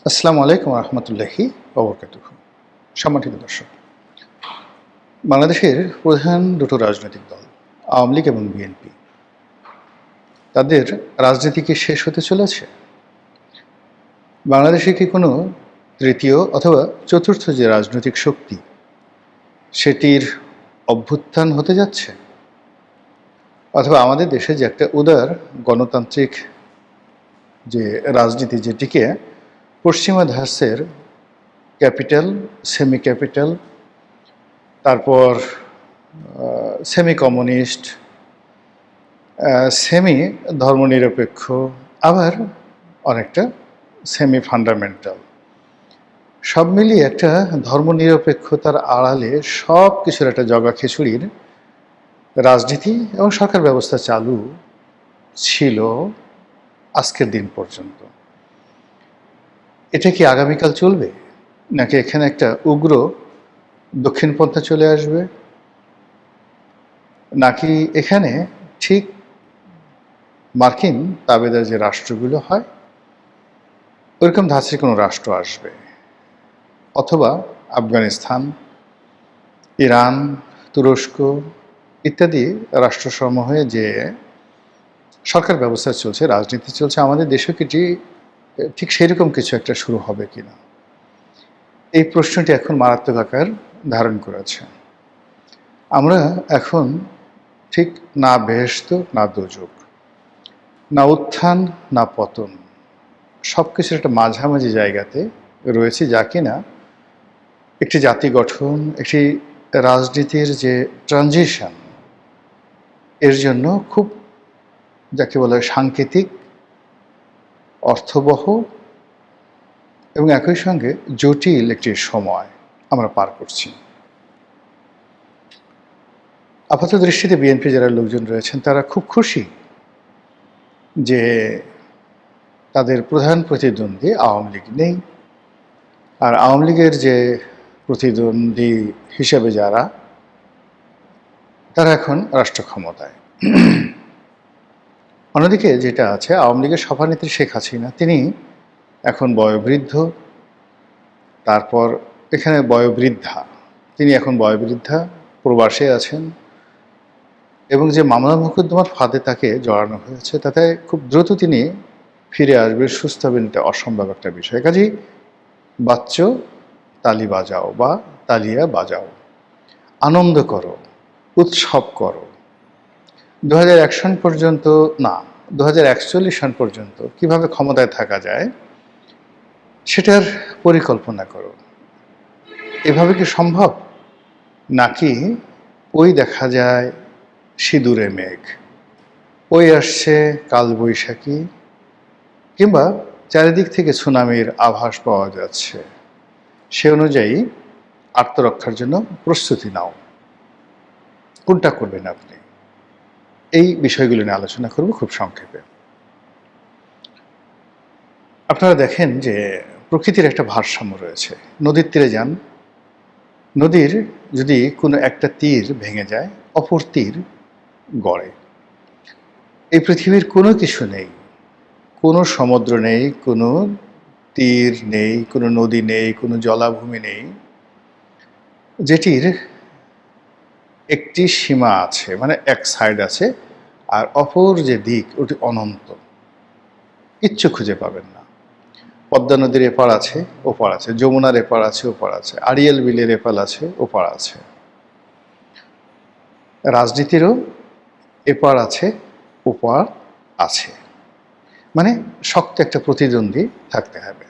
আসসালামু আলাইকুম রহমতুল্লাহি ওবরকাতুহ। সম্মানিত দর্শক, বাংলাদেশের প্রধান দুটো রাজনৈতিক দল আওয়ামী লীগ এবং বিএনপি, তাদের রাজনীতি কি শেষ হতে চলেছে? বাংলাদেশে কি কোনো তৃতীয় অথবা চতুর্থ যে রাজনৈতিক শক্তি সেটির অভ্যুত্থান হতে যাচ্ছে? অথবা আমাদের দেশে যে একটা উদার গণতান্ত্রিক যে রাজনীতি, যেটিকে পশ্চিমা ধাঁচের ক্যাপিটাল, সেমি ক্যাপিটাল, তারপর সেমি কমিউনিস্ট, সেমি ধর্মনিরপেক্ষ, আবার অনেকটা সেমি ফান্ডামেন্টাল, সব মিলিয়ে একটা ধর্মনিরপেক্ষতার আড়ালে সব কিছুর একটা জগা খিচুড়ির রাজনীতি এবং সরকার ব্যবস্থা চালু ছিল আজকের দিন পর্যন্ত। এটা কি আগামীকাল চলবে, নাকি এখানে একটা উগ্র দক্ষিণপন্থা চলে আসবে, নাকি এখানে ঠিক মার্কিন তাবেদার যে রাষ্ট্রগুলো হয় ওইরকম ধাঁচের কোনো রাষ্ট্র আসবে, অথবা আফগানিস্তান, ইরান, তুরস্ক ইত্যাদি রাষ্ট্রসমূহে যে সরকার ব্যবস্থা চলছে, রাজনীতি চলছে, আমাদের দেশে কি ঠিক সেরকম কিছু একটা শুরু হবে কিনা, এই প্রশ্নটি এখন মারাত্মক আকার ধারণ করেছে। আমরা এখন ঠিক না বেহেশত না দোজক, না উত্থান না পতন, সব কিছুর একটা মাঝামাঝি জায়গাতে রয়েছে, যা কিনা একটি জাতি গঠন, একটি রাজনীতির যে ট্রানজিশন, এর জন্য খুব, যাকে বলা হয়, সাংকেতিক, অর্থবহ এবং একই সঙ্গে জটিল একটি সময় আমরা পার করছি। আপাত দৃষ্টিতে বিএনপি যারা লোকজন রয়েছেন তারা খুব খুশি যে তাদের প্রধান প্রতিদ্বন্দ্বী আওয়ামী লীগ নেই, আর আওয়ামী লীগের যে প্রতিদ্বন্দ্বী হিসেবে যারা, তারা এখন রাষ্ট্র ক্ষমতায়। অন্যদিকে যেটা আছে, আওয়ামী লীগের সভানেত্রী শেখ হাসিনা, তিনি এখন বয়োবৃদ্ধ, তারপর এখানে বয়োবৃদ্ধা, তিনি এখন বয়োবৃদ্ধা, প্রবাসে আছেন, এবং যে মামলা মোকদ্দমার ফাঁদে তাকে জড়ানো হয়েছে তাতে খুব দ্রুত তিনি ফিরে আসবে, সুস্থ হবেন, এটা অসম্ভব একটা বিষয়। কাজেই বাচ্চ তালি বাজাও বা তালিয়া বাজাও, আনন্দ করো, উৎসব করো। 2001 সন পর্যন্ত না, 2041 সন পর্যন্ত কিভাবে ক্ষমতায় থাকা যায় সেটার পরিকল্পনা করো। এভাবে কি সম্ভব, নাকি ওই দেখা যায় সিঁদুরে মেঘ, ওই আসছে কালবৈশাখী, কিংবা চারিদিক থেকে সুনামির আভাস পাওয়া যাচ্ছে, সে অনুযায়ী আত্মরক্ষার জন্য প্রস্তুতি নাও? কোনটা করবেন আপনি? এই বিষয়গুলো নিয়ে আলোচনা করব খুব সংক্ষেপে। আপনারা দেখেন যে প্রকৃতির একটা ভারসাম্য রয়েছে। নদীর তীরে যান, নদীর যদি কোনো একটা তীর ভেঙে যায় অপর তীর গড়ে। এই পৃথিবীর কোনো কিছু নেই, কোনো সমুদ্র নেই, কোনো তীর নেই, কোনো নদী নেই, কোনো জলাভূমি নেই যেটির একটি সীমা আছে, মানে এক সাইড আছে, আর অপর যে দিক ওটি অনন্ত, কিচ্ছু খুঁজে পাবেন না। পদ্মা নদীর এপার আছে, ওপার আছে, যমুনার এপার আছে, ওপার আছে, আড়িয়াল বিলের এপার আছে, ওপার আছে। রাজনীতিরও এপার আছে, ওপার আছে, মানে শক্ত একটা প্রতিদ্বন্দ্বী থাকতে হবে।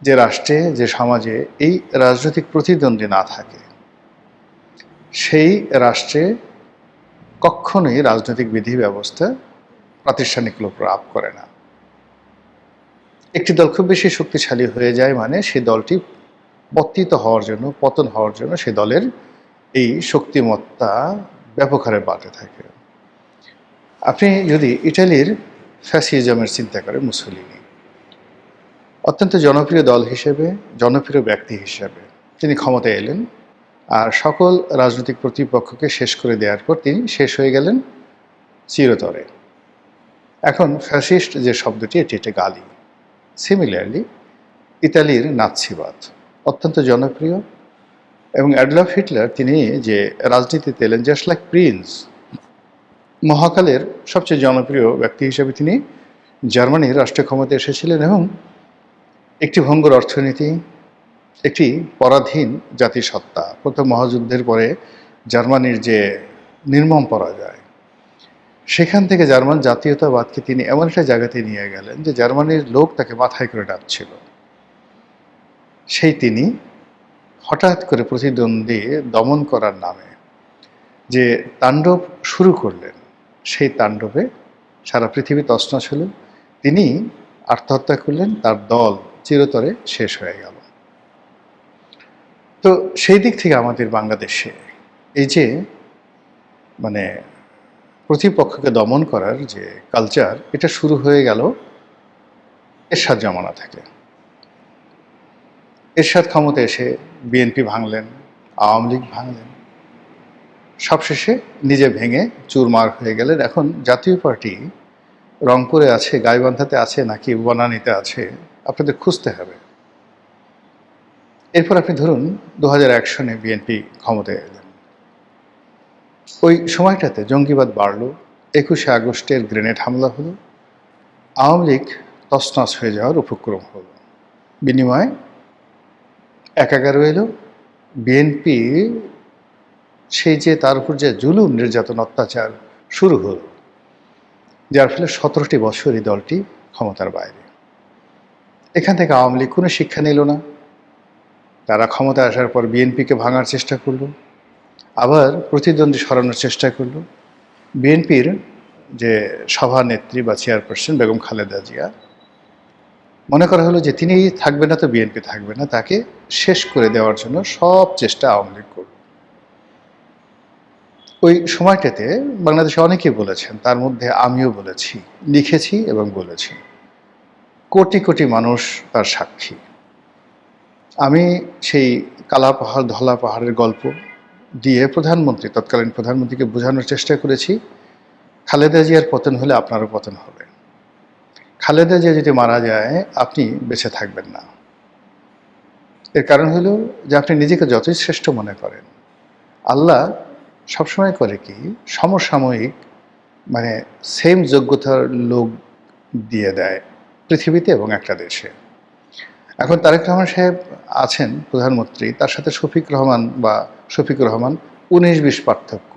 যে রাষ্ট্রে, যে সমাজে এই রাজনৈতিক প্রতিদ্বন্দ্বী না থাকে, সেই রাষ্ট্রে কখনোই রাজনৈতিক বিধি ব্যবস্থা প্রাতিষ্ঠানিক লোক লাভ করে না। একটি দল খুব বেশি শক্তিশালী হয়ে যায় মানে সেই দলটি পতিত হওয়ার জন্য, পতন হওয়ার জন্য সেই দলের এই শক্তিমত্তা ব্যাপক হারে বাড়তে থাকে। আপনি যদি ইটালির ফ্যাসিজমের চিন্তা করেন, মুসোলিনি অত্যন্ত জনপ্রিয় দল হিসেবে, জনপ্রিয় ব্যক্তি হিসেবে তিনি ক্ষমতায় এলেন, আর সকল রাজনৈতিক প্রতিপক্ষকে শেষ করে দেওয়ার পর তিনি শেষ হয়ে গেলেন চিরতরে। এখন ফ্যাসিস্ট যে শব্দটি, এটি একটা গালি। সিমিলারলি ইতালির নাৎসিবাদ অত্যন্ত জনপ্রিয়। এবং অ্যাডলফ হিটলার তিনি যে রাজনীতিতে এলেন জাস্ট লাইক প্রিন্স, মহাকালের সবচেয়ে জনপ্রিয় ব্যক্তি হিসেবে তিনি জার্মানির রাষ্ট্রীয় ক্ষমতায় এসেছিলেন এবং একটি ভঙ্গুর অর্থনীতি, একটি পরাধীন জাতিসত্তা, প্রথম মহাযুদ্ধের পরে জার্মানির যে নির্মম পরাজয়, সেখান থেকে জার্মান জাতীয়তাবাদকে তিনি এমন একটা জায়গাতে নিয়ে গেলেন যে জার্মানির লোক তাকে মাথায় করে ডাকছিল। সেই তিনি হঠাৎ করে প্রতিদ্বন্দ্বী দমন করার নামে যে তাণ্ডব শুরু করলেন, সেই তাণ্ডবে সারা পৃথিবী তছনছ হল। তিনি আত্মহত্যা করলেন, তার দল চিরতরে শেষ হয়ে গেল। তো সেই দিক থেকে আমাদের বাংলাদেশে এই যে মানে প্রতিপক্ষকে দমন করার যে কালচার, এটা শুরু হয়ে গেল এরশাদ জামানা থেকে। এরশাদ ক্ষমতা এসে বিএনপি ভাঙলেন, আওয়ামী লীগ ভাঙলেন, সবশেষে নিজে ভেঙে চুরমার হয়ে গেলেন। এখন জাতীয় পার্টি রংপুরে আছে, গাইবান্ধাতে আছে নাকি বনানীতে আছে, আপনাদের খুঁজতে হবে। এরপর আপনি ধরুন 2001 সনে বিএনপি ক্ষমতায় এলেন। ওই সময়টাতে জঙ্গিবাদ বাড়ল, 21শে আগস্টের গ্রেনেড হামলা হলো, আওয়ামী লীগ তছনছ হয়ে যাওয়ার উপক্রম হলো। বিনিময়ে একাগার এলো বিএনপি, সেই যে তার উপর যে জুলুম নির্যাতন অত্যাচার শুরু হলো, যার ফলে 17টি বছর এই দলটি ক্ষমতার বাইরে। এখান থেকে আওয়ামী লীগ কোনো শিক্ষা নিল না, তারা ক্ষমতায় আসার পর বিএনপিকে ভাঙার চেষ্টা করলো, আবার প্রতিদ্বন্দ্বী সরানোর চেষ্টা করলো। বিএনপির যে সভানেত্রী বা চেয়ারপারসন বেগম খালেদা জিয়া, মনে করা হলো যে তিনি থাকবে না তো বিএনপি থাকবে না, তাকে শেষ করে দেওয়ার জন্য সব চেষ্টা আওয়ামী লীগ করল। ওই সময়টাতে বাংলাদেশে অনেকেই বলেছেন, তার মধ্যে আমিও বলেছি, লিখেছি এবং বলেছি, কোটি কোটি মানুষ তার সাক্ষী। আমি সেই কালা পাহাড় ধলা পাহাড়ের গল্প দিয়ে তৎকালীন প্রধানমন্ত্রীকে বোঝানোর চেষ্টা করেছি, খালেদা জিয়ার পতন হলে আপনারও পতন হবে। খালেদা জিয়া যদি মারা যায় আপনি বেঁচে থাকবেন না। এর কারণ হলো যে আপনি নিজেকে যতই শ্রেষ্ঠ মনে করেন, আল্লাহ সবসময় করে কি সমসাময়িক সেম যোগ্যতার লোক দিয়ে দেয় পৃথিবীতে এবং একটা দেশে। এখন তারেক রহমান সাহেব আছেন প্রধানমন্ত্রী, তার সাথে শফিকুর রহমান 19-20 পার্থক্য।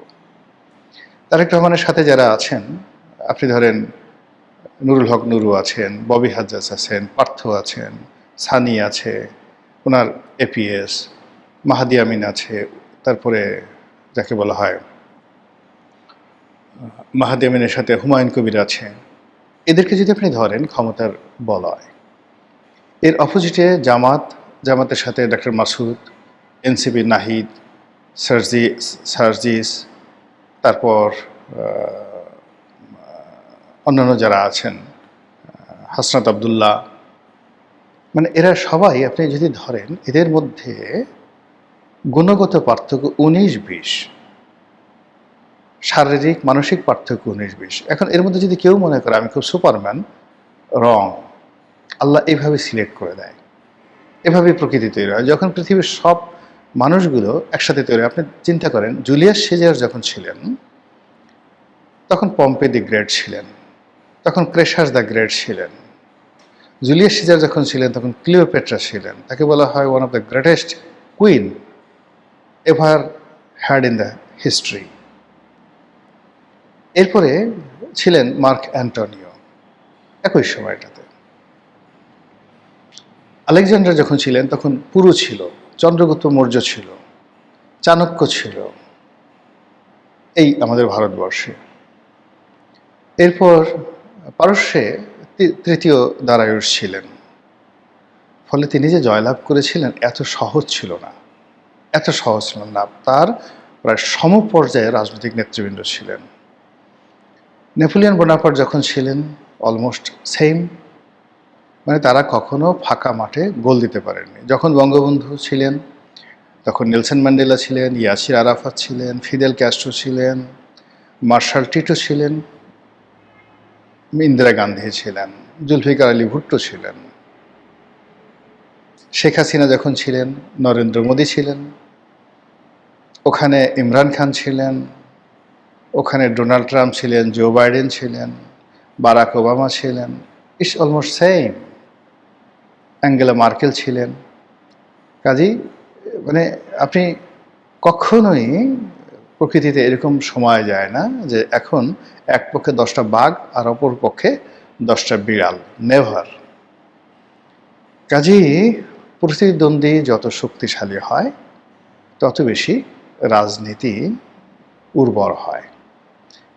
তারেক রহমানের সাথে যারা আছেন, আপনি ধরেন নুরুল হক নুরু আছেন, ববি হাজ্জাজ আছেন, পার্থ আছেন, সানি আছে, ওনার এপিএস, মাহাদি আমিন আছে, তারপরে যাকে বলা হয় মাহাদি আমিনের সাথে হুমায়ুন কবির আছে। এদেরকে যদি আপনি ধরেন ক্ষমতার বলয়, এর অপোজিটে জামাতের সাথে ডক্টর মাসুদ, এনসিপি নাহিদ, সার্জিস, তারপর অন্যান্য যারা আছেন, হাসনাত আবদুল্লাহ, এরা সবাই আপনি যদি ধরেন, এদের মধ্যে গুণগত পার্থক্য 19-20, শারীরিক মানসিক পার্থক্য 19-20। এখন এর মধ্যে যদি কেউ মনে করে আমি খুব সুপারম্যান, রং। আল্লাহ এইভাবে সিলেক্ট করে দেয়, এভাবেই প্রকৃতি তৈরি হয়। যখন পৃথিবীর সব মানুষগুলো একসাথে তৈরি হয়, আপনি চিন্তা করেন জুলিয়াস সিজার যখন ছিলেন তখন পম্পে দি গ্রেট ছিলেন, তখন ক্রেশাস দ্য গ্রেট ছিলেন। জুলিয়াস সিজার যখন ছিলেন তখন ক্লিওপেট্রা ছিলেন, তাকে বলা হয় one of the greatest queen ever had in the history. এরপরে ছিলেন মার্ক অ্যান্টনিও একই সময়টাতে। আলেকজান্ডার যখন ছিলেন তখন পুরু ছিল, চন্দ্রগুপ্ত মৌর্য ছিল, চাণক্য ছিল এই আমাদের ভারতবর্ষে। এরপর পারস্যে তৃতীয় দারায়ুস ছিলেন। ফলে তিনি যে জয়লাভ করেছিলেন এত সহজ ছিল না। তার প্রায় সমপর্যায়ে রাজনৈতিক নেতৃবৃন্দ ছিলেন। নেপোলিয়ন বোনাপার্ট যখন ছিলেন অলমোস্ট সেম, তারা কখনো ফাঁকা মাঠে গোল দিতে পারেননি। যখন বঙ্গবন্ধু ছিলেন তখন নেলসন ম্যান্ডেলা ছিলেন, ইয়াসির আরাফাত ছিলেন, ফিদেল ক্যাস্ট্রো ছিলেন, মার্শাল টিটো ছিলেন, ইন্দিরা গান্ধী ছিলেন, জুলফিকার আলী ভুট্টো ছিলেন। শেখ হাসিনা যখন ছিলেন, নরেন্দ্র মোদী ছিলেন, ওখানে ইমরান খান ছিলেন, ওখানে ডোনাল্ড ট্রাম্প ছিলেন, জো বাইডেন ছিলেন, বারাক ওবামা ছিলেন, it's almost same. Angela Markle ছিলেন। কাজেই মানে আপনি কখনোই প্রকৃতিতে এরকম সময় যায় না যে এখন এক পক্ষে 10টা বাঘ আর অপর পক্ষে 10টা বিড়াল, নেভার। কাজেই প্রতিদ্বন্দ্বী যত শক্তিশালী হয় তত বেশি রাজনীতি উর্বর হয়,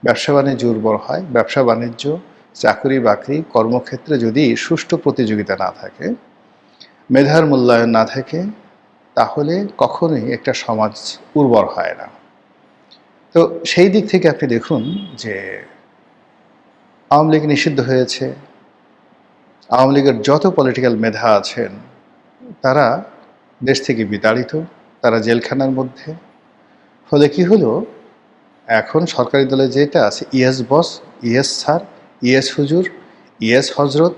ব্যবসা বাণিজ্য উর্বর হয়। ব্যবসা বাণিজ্য, চাকরি বাকরি, কর্মক্ষেত্রে যদি সুষ্ঠু প্রতিযোগিতা না থাকে, মেধার মূল্যায়ন না থাকে, তাহলে কখনোই একটা সমাজ উর্বর হয় না। তো সেই দিক থেকে আপনি দেখুন যে আওয়ামী লীগ নিষিদ্ধ হয়েছে, আওয়ামী লীগের যত পলিটিক্যাল মেধা আছেন তারা দেশ থেকে বিতাড়িত, তারা জেলখানার মধ্যে। ফলে কি হলো, এখন সরকারি দলে যেটা আছে, yes boss, yes sir, yes হুজুর, ইয়েস হজরত,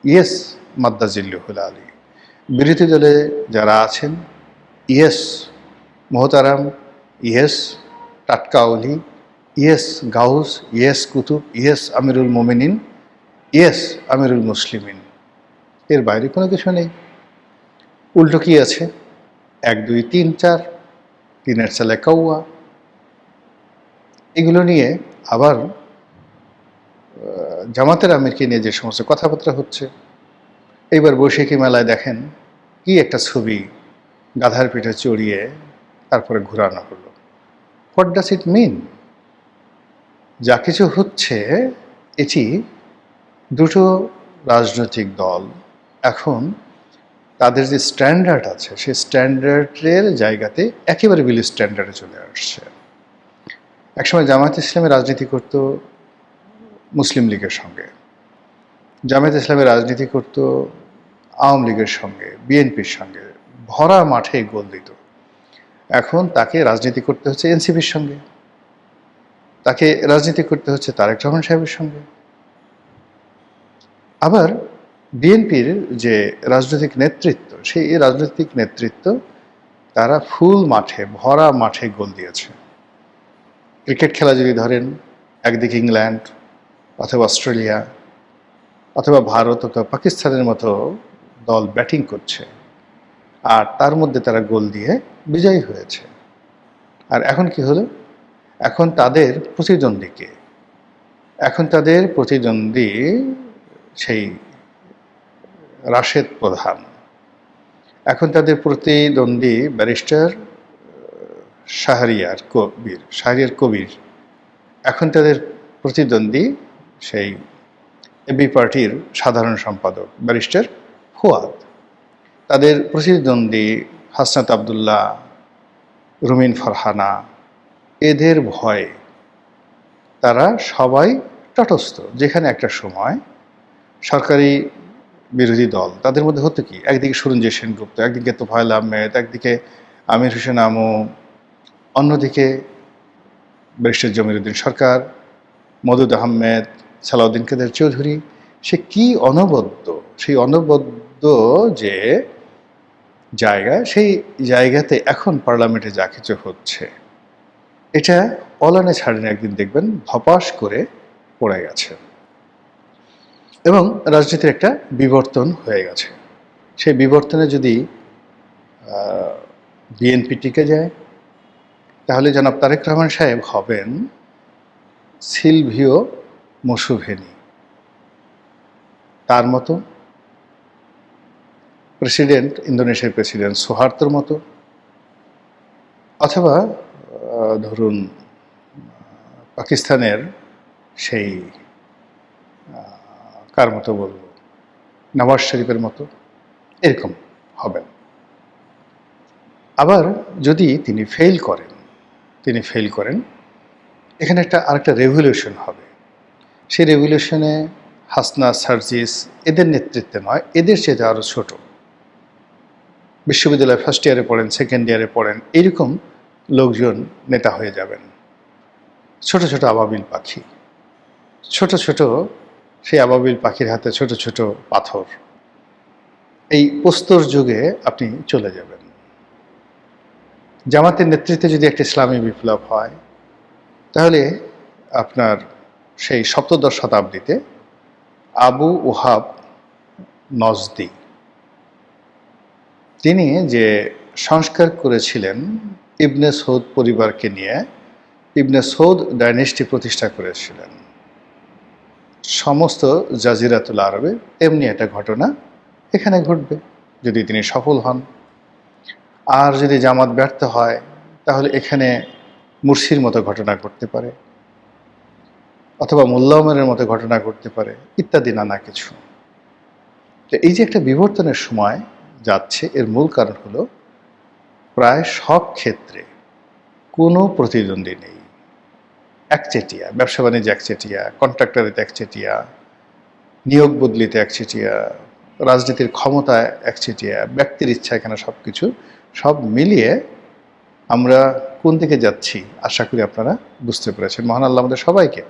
ইয়েস মাদ্দাজিল্লুহুল আলী। বিরোধী দলে যারা আছেন, ইয়েস মোহতারাম, ইয়েস টাটকা অলি, ইয়েস গাউস, ইয়েস কুতুব, ইয়েস আমিরুল মোমিনিন, ইয়েস আমিরুল মুসলিমিন। এর বাইরে কোনো কিছু নেই। উল্টো কি আছে, 1 2 3 4, 3-এর ছেলে কৌয়া, এগুলো নিয়ে আবার জামাতের আমিরকে নিয়ে যে সমস্ত কথাবার্তা হচ্ছে। এইবার বৈশাখী মেলায় দেখেন কি একটা ছবি গাধার পিঠে চড়িয়ে তারপরে ঘোরানো হলো। হোয়াট ডাজ ইট মিন? যা কিছু হচ্ছে এটি দুটো রাজনৈতিক দল এখন তাদের যে স্ট্যান্ডার্ড আছে সেই স্ট্যান্ডার্ডের জায়গাতে একেবারে বিলি স্ট্যান্ডার্ডে চলে আসছে। একসময় জামায়াত ইসলামী রাজনীতি করত মুসলিম লীগের সঙ্গে, জামায়াত ইসলামী রাজনীতি করত আওয়ামী লীগের সঙ্গে, বিএনপির সঙ্গে, ভরা মাঠে গোল দিত। এখন তাকে রাজনীতি করতে হচ্ছে এনসিপির সঙ্গে, তাকে রাজনীতি করতে হচ্ছে তারেক রহমান সাহেবের সঙ্গে। আবার বিএনপির যে রাজনৈতিক নেতৃত্ব, সেই রাজনৈতিক নেতৃত্ব তারা ফুল মাঠে, ভরা মাঠে গোল দিয়েছে। ক্রিকেট খেলা যদি ধরেন, একদিকে ইংল্যান্ড অথবা অস্ট্রেলিয়া অথবা ভারত অথবা পাকিস্তানের মতো দল ব্যাটিং করছে, আর তার মধ্যে তারা গোল দিয়ে বিজয়ী হয়েছে। আর এখন কি হলো, এখন তাদের প্রতিদ্বন্দ্বীকে, এখন তাদের প্রতিদ্বন্দ্বী সেই রাশেদ প্রধান, এখন তাদের প্রতিদ্বন্দ্বী ব্যারিস্টার শাহরিয়ার কবির, এখন তাদের প্রতিদ্বন্দ্বী সেই এবি পার্টির সাধারণ সম্পাদক ব্যারিস্টার ফুয়াদ, তাদের প্রতিদ্বন্দ্বী হাসনাত আবদুল্লাহ, রুমিন ফারহানা। এদের ভয়ে তারা সবাই তটস্থ। যেখানে একটা সময় সরকারি বিরোধী দল, তাদের মধ্যে হতো কি, একদিকে সুরঞ্জিত সেনগুপ্ত, একদিকে তোফায়েল আহমেদ, একদিকে আমির হোসেন আমু, অন্যদিকে ব্যারিস্টার জমিরুদ্দিন সরকার, মদুদ আহমেদ, সালাউদ্দিন কাদের চৌধুরী। সে কি অনবদ্য, সেই অনবদ্য যে জায়গা, সেই জায়গাতে এখন পার্লামেন্টে যা কিছু হচ্ছে এটা অলানে ছাড়েন, একদিন দেখবেন ধপাস করে পড়ে গেছে এবং রাজনীতির একটা বিবর্তন হয়ে গেছে। সেই বিবর্তনে যদি বিএনপি টিকে যায়, তাহলে জনাব তারেক রহমান সাহেব হবেন সিলভিও মুসুভেনি, তার মতো প্রেসিডেন্ট, ইন্দোনেশিয়ার প্রেসিডেন্ট সোহার্তোর মতো, অথবা ধরুন পাকিস্তানের সেই কার মতো বলবো, নওয়াজ শরীফের মতো, এরকম হবেন। আবার যদি তিনি ফেল করেন, এখানে আরেকটা রেভলিউশন হবে। সেই রেভলিউশনে হাসনা, সার্জিস এদের নেতৃত্বে নয়, এদের চেয়ে আরও ছোট, বিশ্ববিদ্যালয়ে ফার্স্ট ইয়ারে পড়েন, সেকেন্ড ইয়ারে পড়েন, এইরকম লোকজন নেতা হয়ে যাবেন। ছোট ছোট আবাবিল পাখি, ছোট ছোট সেই আবাবিল পাখির হাতে ছোট ছোট পাথর। এই প্রস্তর যুগে আপনি চলে যাবেন। জামাতের নেতৃত্বে যদি একটা ইসলামী বিপ্লব হয়, তাহলে আপনার সেই সপ্তদশ শতাব্দীতে আবু ওহাব নজদি তিনি যে সংস্কার করেছিলেন ইবনে সৌদ পরিবারকে নিয়ে, ইবনে সৌদ ডাইনেস্টি প্রতিষ্ঠা করেছিলেন সমস্ত জাজিরাতুল আরবে, এমনি একটা ঘটনা এখানে ঘটবে যদি তিনি সফল হন। আর যদি জামাত ব্যর্থ হয়, তাহলে এখানে মুরসির মতো ঘটনা ঘটতে পারে, অথবা মোল্লা ওমরের মতো ঘটনা ঘটতে পারে, ইত্যাদি নানা কিছু। তো এই যে একটা বিবর্তনের সময় যাচ্ছে, এর মূল কারণ হলো প্রায় সব ক্ষেত্রে কোনো প্রতিদ্বন্দ্বী নেই, একচেটিয়া, ব্যবসা বাণিজ্য একচেটিয়া, কন্ট্রাক্টরিতে একচেটিয়া, নিয়োগ বদলিতে একচেটিয়া, রাজনীতির ক্ষমতায় একচেটিয়া, ব্যক্তির ইচ্ছা, এখানে সব কিছু, সব মিলিয়ে আমরা কোন দিকে যাচ্ছি আশা করি আপনারা বুঝতে পেরেছেন। মহান আল্লাহ আমাদের সবাইকে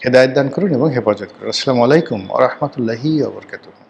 হেদায়েত দান করুন এবং হেফাজত করুন। আসসালামু আলাইকুম ওয়া রাহমাতুল্লাহি ওয়া বারাকাতুহু।